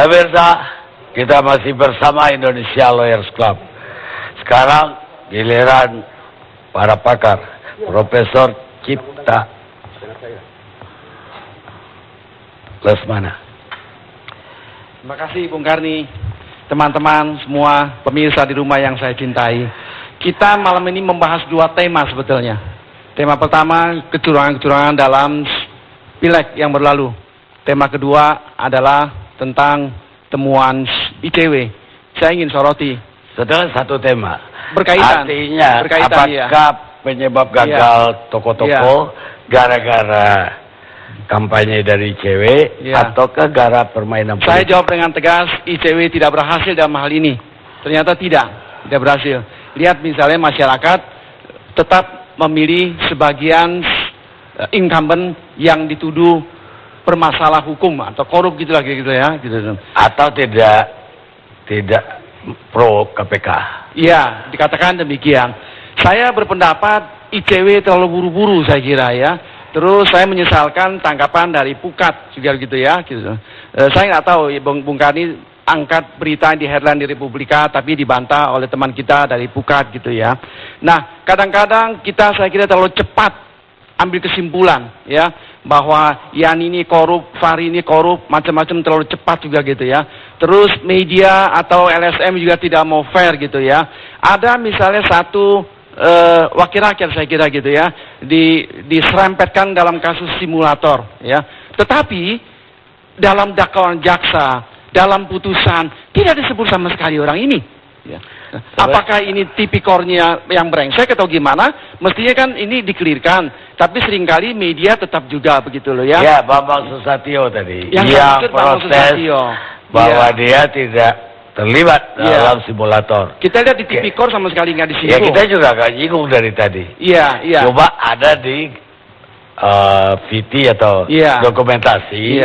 Pemirsa, kita masih bersama Indonesia Lawyers Club. Sekarang giliran para pakar, Profesor Cipta Lesmana. Terima kasih Bung Karni, teman-teman semua pemirsa di rumah yang saya cintai. Kita malam ini membahas dua tema sebetulnya. Tema pertama, kecurangan-kecurangan dalam Pileg yang berlalu. Tema kedua adalah tentang temuan ICW. Saya ingin soroti. Setelah satu tema. Berkaitan. Artinya, berkaitan, apakah penyebab gagal toko-toko gara-gara kampanye dari ICW ataukah gara permainan politik? Saya jawab dengan tegas, ICW tidak berhasil dalam hal ini. Ternyata tidak berhasil. Lihat misalnya masyarakat tetap memilih sebagian incumbent yang dituduh bermasalah hukum atau korup gitu lah gitu ya gitu. Atau tidak pro KPK. Iya, dikatakan demikian. Saya berpendapat ICW terlalu buru-buru saya kira ya. Terus saya menyesalkan tangkapan dari Pukat juga gitu ya gitu. Saya nggak tahu ya, Bung Karni angkat berita di headline di Republika tapi dibantah oleh teman kita dari Pukat gitu ya. Nah, kadang-kadang saya kira terlalu cepat ambil kesimpulan ya bahwa Yani ini korup, Fahri ini korup, macam-macam terlalu cepat juga gitu ya. Terus media atau LSM juga tidak mau fair gitu ya. Ada misalnya satu wakil rakyat saya kira gitu ya diserempetkan dalam kasus simulator ya. Tetapi dalam dakwaan jaksa, dalam putusan tidak disebut sama sekali orang ini ya. Apakah ini tipikornya yang brengsek atau gimana? Mestinya kan ini dikelirkan, tapi seringkali media tetap juga begitu loh ya. Ya, Bambang Susatyo tadi yang protes bahwa dia tidak terlibat dalam simulator. Kita lihat di tipikor sama sekali nggak disinggung. Ya, kita juga nggak nyinggung dari tadi. Iya. Coba ada di VT atau dokumentasi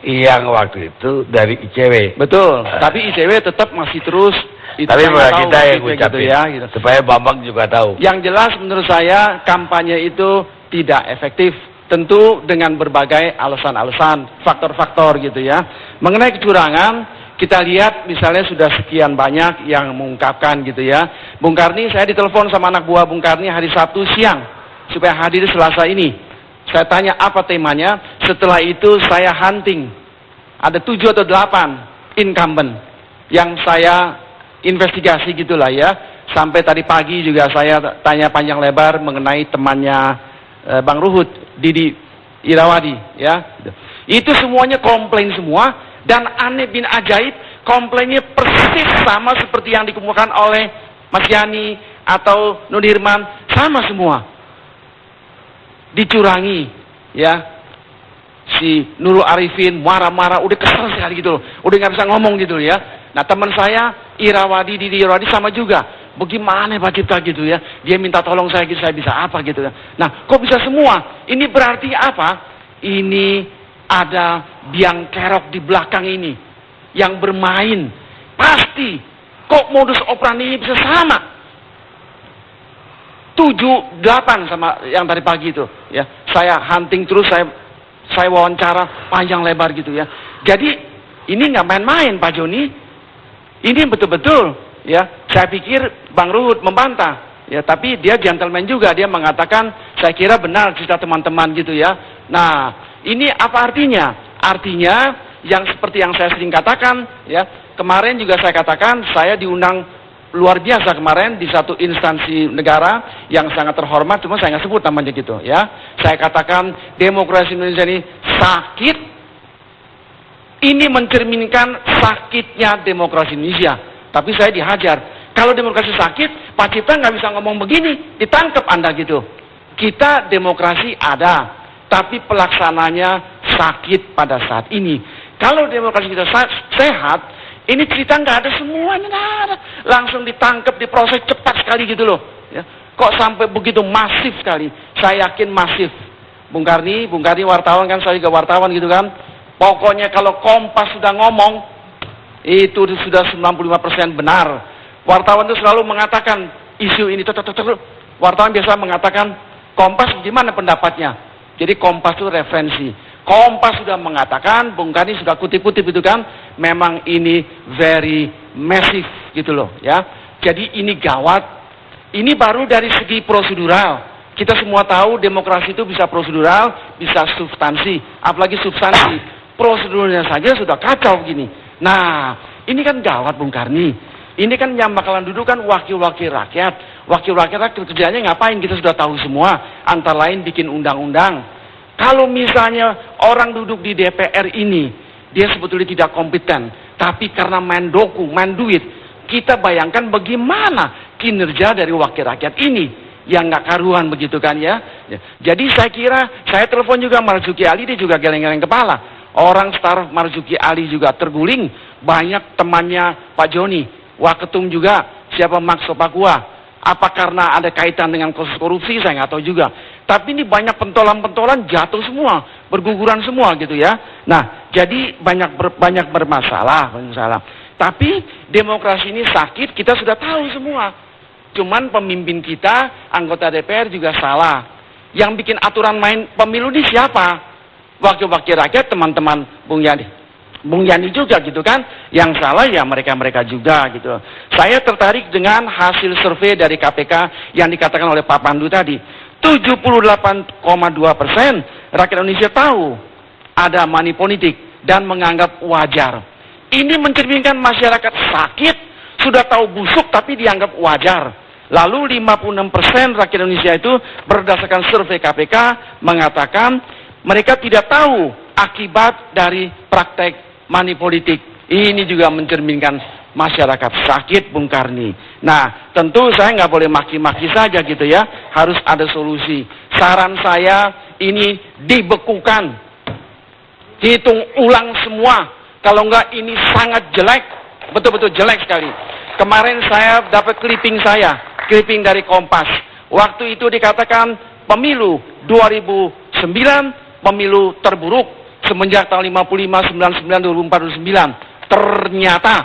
yang waktu itu dari ICW. Betul. Tapi ICW tetap masih terus. Tapi kita yang ucapin gitu. Supaya Bambang juga tahu. Yang jelas menurut saya kampanye itu tidak efektif. Tentu dengan berbagai alasan-alasan, faktor-faktor gitu ya. Mengenai kecurangan, kita lihat misalnya sudah sekian banyak yang mengungkapkan gitu ya. Bung Karni, saya ditelepon sama anak buah Bung Karni hari Sabtu siang supaya hadir Selasa ini. Saya tanya apa temanya, setelah itu saya hunting. Ada 7 atau 8 incumbent yang saya investigasi gitulah ya. Sampai tadi pagi juga saya tanya panjang lebar mengenai temannya Bang Ruhut, Didi Irawadi ya. Itu semuanya komplain semua dan aneh bin ajaib komplainnya persis sama seperti yang dikemukakan oleh Mas Yani atau Nudirman, sama semua. Dicurangi ya. Si Nurul Arifin marah-marah, udah kesal sekali gitu loh, udah nggak bisa ngomong gitu ya. Nah teman saya Didi Irawadi sama juga. Bagaimana Pak Cipta gitu ya? Dia minta tolong saya gitu, saya bisa apa gitu ya? Nah kok bisa semua? Ini berarti apa? Ini ada biang kerok di belakang ini yang bermain. Pasti. Kok modus operandi ini bisa sama? 7, 8 sama yang tadi pagi itu ya. Saya hunting terus, saya wawancara panjang lebar gitu ya. Jadi ini nggak main-main Pak Joni. Ini betul-betul ya. Saya pikir Bang Ruhut membantah ya, tapi dia gentleman juga. Dia mengatakan saya kira benar cerita teman-teman gitu ya. Nah ini apa artinya? Artinya yang seperti yang saya sering katakan ya. Kemarin juga saya katakan saya diundang luar biasa kemarin di satu instansi negara yang sangat terhormat, cuma saya nggak sebut namanya gitu ya. Saya katakan demokrasi Indonesia ini sakit. Ini mencerminkan sakitnya demokrasi Indonesia. Tapi saya dihajar. Kalau demokrasi sakit, Pak Cipta nggak bisa ngomong begini, ditangkap Anda gitu. Kita demokrasi ada, tapi pelaksananya sakit pada saat ini. Kalau demokrasi kita sehat, ini cerita nggak ada semuanya, nggak ada. Langsung ditangkap, diproses cepat sekali gitu loh. Ya. Kok sampai begitu masif sekali? Saya yakin masif. Bung Karni wartawan kan, saya juga wartawan gitu kan. Pokoknya kalau Kompas sudah ngomong, itu sudah 95% benar. Wartawan itu selalu mengatakan isu ini. Wartawan biasa mengatakan Kompas gimana pendapatnya. Jadi Kompas itu referensi. Kompas sudah mengatakan, Bung Karni sudah kutip-kutip itu kan, memang ini very massive gitu loh ya. Jadi ini gawat. Ini baru dari segi prosedural. Kita semua tahu demokrasi itu bisa prosedural, bisa substansi. Apalagi substansi, prosedurnya saja sudah kacau gini. Nah, ini kan gawat Bung Karni. Ini kan yang bakalan duduk kan wakil-wakil rakyat. Wakil-wakil rakyat kerjanya ngapain? Kita sudah tahu semua. Antara lain bikin undang-undang. Kalau misalnya orang duduk di DPR ini, dia sebetulnya tidak kompeten. Tapi karena main doku, main duit, kita bayangkan bagaimana kinerja dari wakil rakyat ini. Yang nggak karuan begitu kan ya. Jadi saya kira, saya telepon juga Marzuki Ali, dia juga geleng-geleng kepala. Orang staf Marzuki Ali juga terguling. Banyak temannya Pak Joni. Waketum juga, siapa Max Sopakua. Apa karena ada kaitan dengan kasus korupsi, saya nggak tahu juga. Tapi ini banyak pentolan-pentolan jatuh semua, berguguran semua gitu ya. Nah, jadi banyak bermasalah. Tapi demokrasi ini sakit, kita sudah tahu semua. Cuman pemimpin kita, anggota DPR juga salah. Yang bikin aturan main pemilu ini siapa? Wakil-wakil rakyat, teman-teman Bung Yani juga gitu kan. Yang salah ya mereka-mereka juga gitu. Saya tertarik dengan hasil survei dari KPK yang dikatakan oleh Pak Pandu tadi. 78,2% rakyat Indonesia tahu ada money politik dan menganggap wajar. Ini mencerminkan masyarakat sakit, sudah tahu busuk tapi dianggap wajar. Lalu 56% rakyat Indonesia itu berdasarkan survei KPK mengatakan mereka tidak tahu akibat dari praktek money politik. Ini juga mencerminkan masyarakat sakit Bung Karni. Nah, tentu saya nggak boleh maki-maki saja gitu ya. Harus ada solusi. Saran saya ini dibekukan. Hitung ulang semua. Kalau nggak ini sangat jelek. Betul-betul jelek sekali. Kemarin saya dapat clipping dari Kompas. Waktu itu dikatakan pemilu 2009 pemilu terburuk semenjak tahun 55, 99, 2004, 2009. Ternyata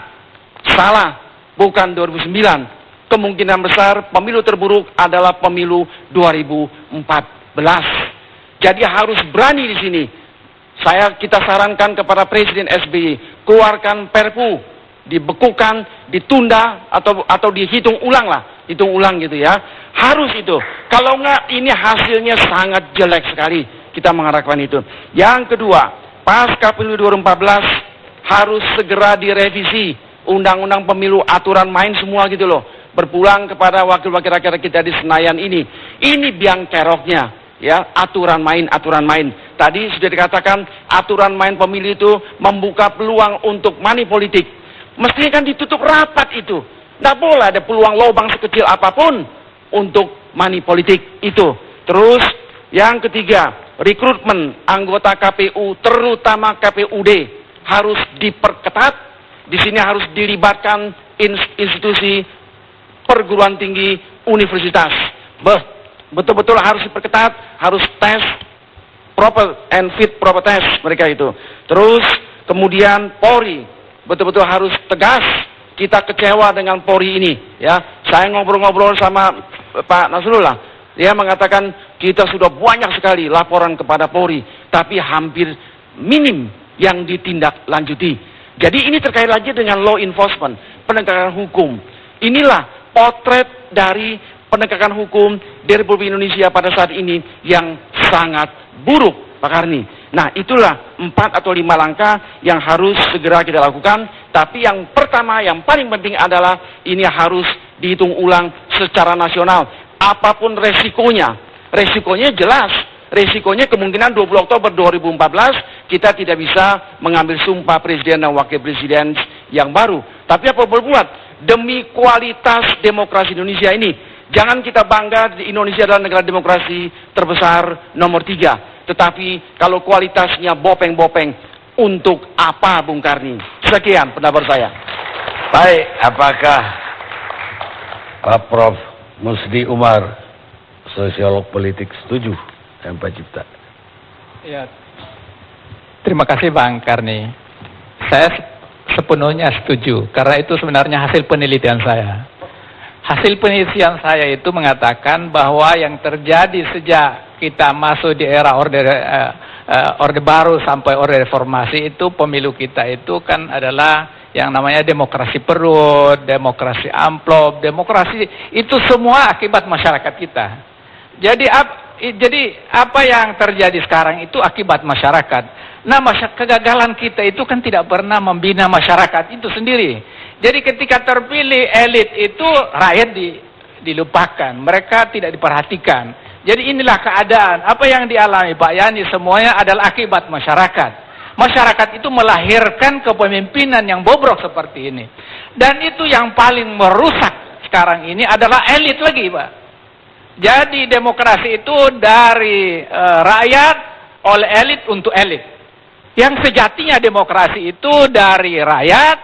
salah, bukan 2009. Kemungkinan besar pemilu terburuk adalah pemilu 2014. Jadi harus berani di sini. Kita sarankan kepada Presiden SBY, keluarkan Perpu, dibekukan, ditunda atau dihitung ulang lah, hitung ulang gitu ya. Harus itu. Kalau enggak ini hasilnya sangat jelek sekali. Kita mengharapkan itu. Yang kedua, pasca pemilu 2014 harus segera direvisi undang-undang pemilu, aturan main semua gitu loh. Berpulang kepada wakil-wakil rakyat kita di Senayan ini. Ini biang keroknya, ya, aturan main. Tadi sudah dikatakan aturan main pemilu itu membuka peluang untuk money politik. Mestinya kan ditutup rapat itu. Nggak boleh ada peluang lubang sekecil apapun untuk money politik itu. Terus yang ketiga, rekrutmen anggota KPU, terutama KPUD, harus diperketat. Di sini harus dilibatkan institusi perguruan tinggi universitas. Betul-betul harus diperketat, harus tes proper and fit proper test mereka itu. Terus kemudian Polri betul-betul harus tegas. Kita kecewa dengan Polri ini, ya. Saya ngobrol-ngobrol sama Pak Nasrullah, dia mengatakan kita sudah banyak sekali laporan kepada Polri, tapi hampir minim yang ditindaklanjuti. Jadi ini terkait lagi dengan law enforcement, penegakan hukum. Inilah potret dari penegakan hukum di Republik Indonesia pada saat ini yang sangat buruk, Pak Karni. Nah, itulah 4 atau 5 langkah yang harus segera kita lakukan. Tapi yang pertama, yang paling penting adalah ini harus dihitung ulang secara nasional. Apapun resikonya jelas. Resikonya kemungkinan 20 Oktober 2014 kita tidak bisa mengambil sumpah presiden dan wakil presiden yang baru. Tapi apa berbuat demi kualitas demokrasi Indonesia ini? Jangan kita bangga di Indonesia adalah negara demokrasi terbesar nomor 3. Tetapi kalau kualitasnya bopeng-bopeng, untuk apa Bung Karni? Sekian pendapat saya. Baik, apakah Pak Prof. Musdi Umar, sosiolog politik, setuju dengan Pak Cipta? Ya, terima kasih Bang Karni. Saya sepenuhnya setuju, karena itu sebenarnya hasil penelitian saya. Hasil penelitian saya itu mengatakan bahwa yang terjadi sejak kita masuk di era Orde Baru sampai Orde Reformasi itu pemilu kita itu kan adalah yang namanya demokrasi perut, demokrasi amplop, demokrasi itu semua akibat masyarakat kita. Jadi apa yang terjadi sekarang itu akibat masyarakat. Nah, kegagalan kita itu kan tidak pernah membina masyarakat itu sendiri. Jadi ketika terpilih elit itu rakyat dilupakan, mereka tidak diperhatikan. Jadi inilah keadaan. Apa yang dialami Pak Yani semuanya adalah akibat masyarakat. Masyarakat itu melahirkan kepemimpinan yang bobrok seperti ini. Dan itu yang paling merusak sekarang ini adalah elit lagi, Pak. Jadi demokrasi itu dari rakyat, oleh elit, untuk elit. Yang sejatinya demokrasi itu dari rakyat,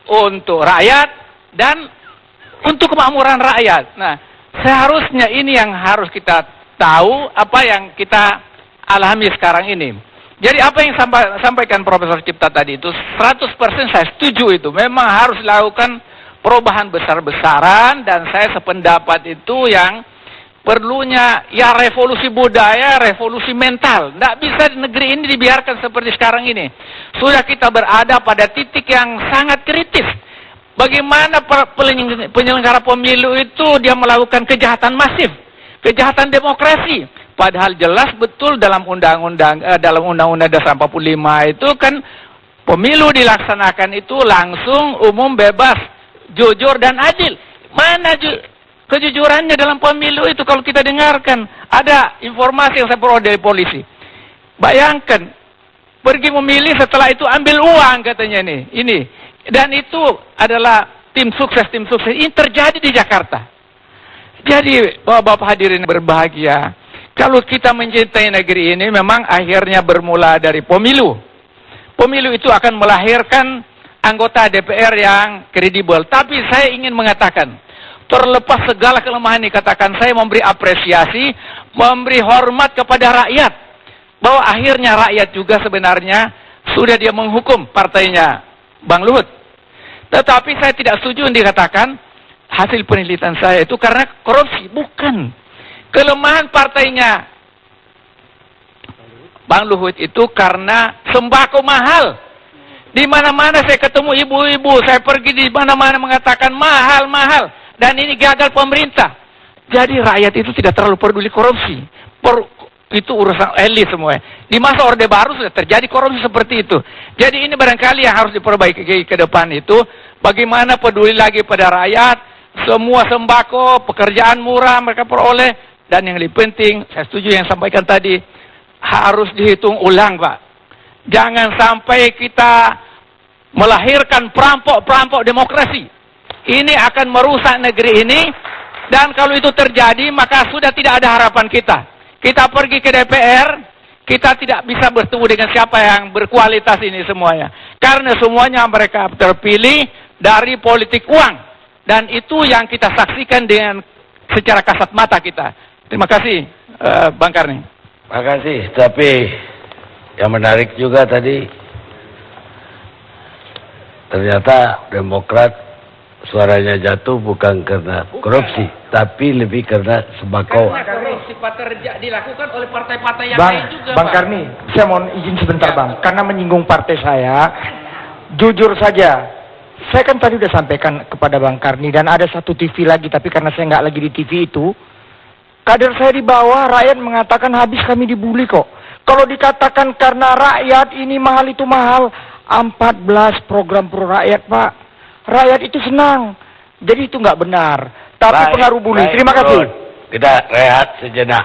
untuk rakyat, dan untuk kemakmuran rakyat. Nah, seharusnya ini yang harus kita tahu, apa yang kita alami sekarang ini. Jadi apa yang sampaikan Profesor Cipta tadi itu 100% saya setuju itu. Memang harus dilakukan perubahan besar-besaran, dan saya sependapat itu yang perlunya ya revolusi budaya, revolusi mental. Tidak bisa negeri ini dibiarkan seperti sekarang ini. Sudah kita berada pada titik yang sangat kritis. Bagaimana penyelenggara pemilu itu dia melakukan kejahatan masif, kejahatan demokrasi. Padahal jelas betul dalam Undang-Undang Dasar 45 itu kan pemilu dilaksanakan itu langsung, umum, bebas, jujur dan adil. Mana kejujurannya dalam pemilu itu kalau kita dengarkan? Ada informasi yang saya peroleh dari polisi. Bayangkan, pergi memilih setelah itu ambil uang katanya nih. Ini. Dan itu adalah tim sukses. Ini terjadi di Jakarta. Jadi Bapak-bapak hadirin berbahagia. Kalau kita mencintai negeri ini memang akhirnya bermula dari pemilu. Pemilu itu akan melahirkan anggota DPR yang kredibel. Tapi saya ingin mengatakan, terlepas segala kelemahan dikatakan, saya memberi apresiasi, memberi hormat kepada rakyat. Bahwa akhirnya rakyat juga sebenarnya sudah dia menghukum partainya Bang Luhut. Tetapi saya tidak setuju yang dikatakan hasil penelitian saya itu karena korupsi. Bukan. Kelemahan partainya Bang Luhut itu karena sembako mahal. Di mana-mana saya ketemu ibu-ibu, saya pergi di mana-mana mengatakan mahal. Dan ini gagal pemerintah. Jadi rakyat itu tidak terlalu peduli korupsi. Itu urusan elit semua. Di masa Orde Baru sudah terjadi korupsi seperti itu. Jadi ini barangkali yang harus diperbaiki ke depan itu. Bagaimana peduli lagi pada rakyat. Semua sembako, pekerjaan murah mereka peroleh. Dan yang lebih penting, saya setuju yang sampaikan tadi, harus dihitung ulang, Pak. Jangan sampai kita melahirkan perampok-perampok demokrasi. Ini akan merusak negeri ini, dan kalau itu terjadi, maka sudah tidak ada harapan kita. Kita pergi ke DPR, kita tidak bisa bertemu dengan siapa yang berkualitas ini semuanya. Karena semuanya mereka terpilih dari politik uang. Dan itu yang kita saksikan dengan secara kasat mata kita. Terima kasih, Bang Karni. Terima kasih. Tapi yang menarik juga tadi, ternyata Demokrat suaranya jatuh bukan karena korupsi, tapi lebih karena sembako. Karena korupsi dilakukan oleh partai-partai yang Bang, lain juga, Bang Karni, saya mohon izin sebentar, Bang. Karena menyinggung partai saya, jujur saja, saya kan tadi udah sampaikan kepada Bang Karni, dan ada satu TV lagi, tapi karena saya nggak lagi di TV itu, kader saya di bawah, rakyat mengatakan habis kami dibully kok. Kalau dikatakan karena rakyat ini mahal itu mahal, 14 program pro rakyat, Pak. Rakyat itu senang. Jadi itu nggak benar. Tapi pengaruh bully. Terima kasih. Kita rehat sejenak.